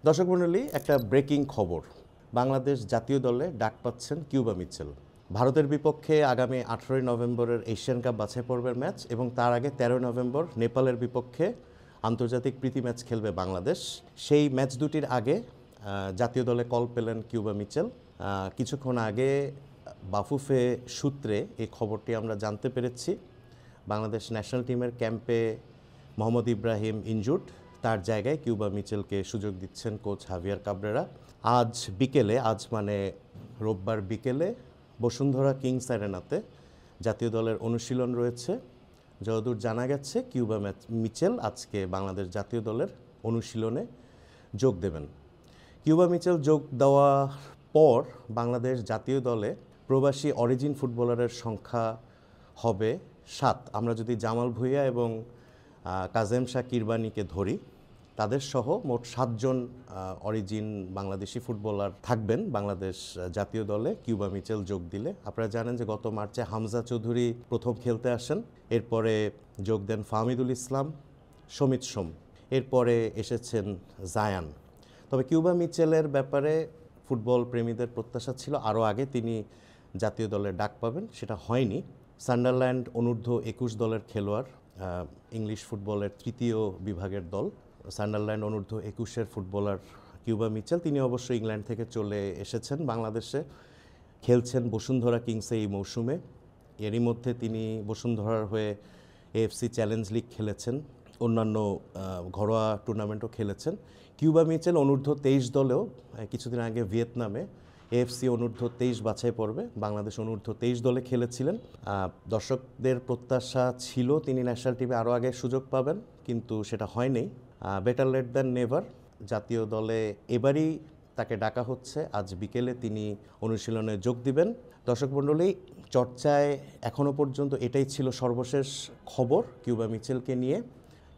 দর্শক মণ্ডলী, একটা ব্রেকিং খবর। বাংলাদেশ জাতীয় দলে ডাক পাচ্ছেন কিউবা মিচেল। ভারতের বিপক্ষে আগামী 18ই নভেম্বরের এশিয়ান কাপ বাছাই পর্বের ম্যাচ এবং তার আগে 13 নভেম্বর নেপালের বিপক্ষে আন্তর্জাতিক প্রীতি ম্যাচ খেলবে বাংলাদেশ। সেই ম্যাচ দুটির আগে জাতীয় দলে কল পেলেন কিউবা মিচেল। কিছুক্ষণ আগে বাফুফে সূত্রে এই খবরটি আমরা জানতে পেরেছি। বাংলাদেশ ন্যাশনাল টিমের ক্যাম্পে মোহাম্মদ ইব্রাহিম ইনজুর্ড, তার জায়গায় কিউবা মিচেলকে সুযোগ দিচ্ছেন কোচ হাভিয়ার কাবরেরা। আজ মানে রোববার বিকেলে বসুন্ধরা কিংস অ্যারেনাতে জাতীয় দলের অনুশীলন রয়েছে। যতদূর জানা গেছে কিউবা মিচেল আজকে বাংলাদেশ জাতীয় দলের অনুশীলনে যোগ দেবেন। কিউবা মিচেল যোগ দেওয়ার পর বাংলাদেশ জাতীয় দলে প্রবাসী অরিজিন ফুটবলারের সংখ্যা হবে 7। আমরা যদি জামাল ভুঁইয়া এবং কাজেম শাহ কিরবানিকে ধরি, তাদের সহ মোট 7 জন অরিজিন বাংলাদেশি ফুটবলার থাকবেন বাংলাদেশ জাতীয় দলে কিউবা মিচেল যোগ দিলে। আপনারা জানেন যে গত মার্চে হামজা চৌধুরী প্রথম খেলতে আসেন, এরপরে যোগ দেন ফাহমিদুল ইসলাম, সমিত সোম, এরপরে এসেছেন জায়ান। তবে কিউবা মিচেলের ব্যাপারে ফুটবল প্রেমীদের প্রত্যাশা ছিল আরও আগে তিনি জাতীয় দলের ডাক পাবেন, সেটা হয়নি। সান্ডারল্যান্ড অনূর্ধ্ব 21 দলের খেলোয়াড়, ইংলিশ ফুটবলের তৃতীয় বিভাগের দল সান্ডারল্যান্ড অনূর্ধ্ব 21-এর ফুটবলার কিউবা মিচেল, তিনি অবশ্য ইংল্যান্ড থেকে চলে এসেছেন বাংলাদেশে, খেলছেন বসুন্ধরা কিংসে এই মৌসুমে। এরই মধ্যে তিনি বসুন্ধরার হয়ে এএফসি চ্যালেঞ্জ লিগ খেলেছেন, অন্যান্য ঘরোয়া টুর্নামেন্টও খেলেছেন। কিউবা মিচেল অনূর্ধ্ব 23 দলেও কিছুদিন আগে ভিয়েতনামে এএফসি অনূর্ধ্ব 23 বাছাই পর্বে বাংলাদেশ অনূর্ধ্ব 23 দলে খেলেছিলেন। দর্শকদের প্রত্যাশা ছিল তিনি ন্যাশনাল টিমে আরও আগে সুযোগ পাবেন, কিন্তু সেটা হয়নি। Better late than never. জাতীয় দলে এবারই তাকে ডাকা হচ্ছে। আজ বিকেলে তিনি অনুশীলনে যোগ দিবেন। দর্শক মণ্ডলী, চর্চায় এখনও পর্যন্ত এটাই ছিল সর্বশেষ খবর কিউবা মিচেলকে নিয়ে।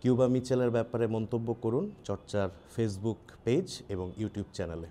কিউবা মিচেলের ব্যাপারে মন্তব্য করুন চর্চার ফেসবুক পেজ এবং ইউটিউব চ্যানেলে।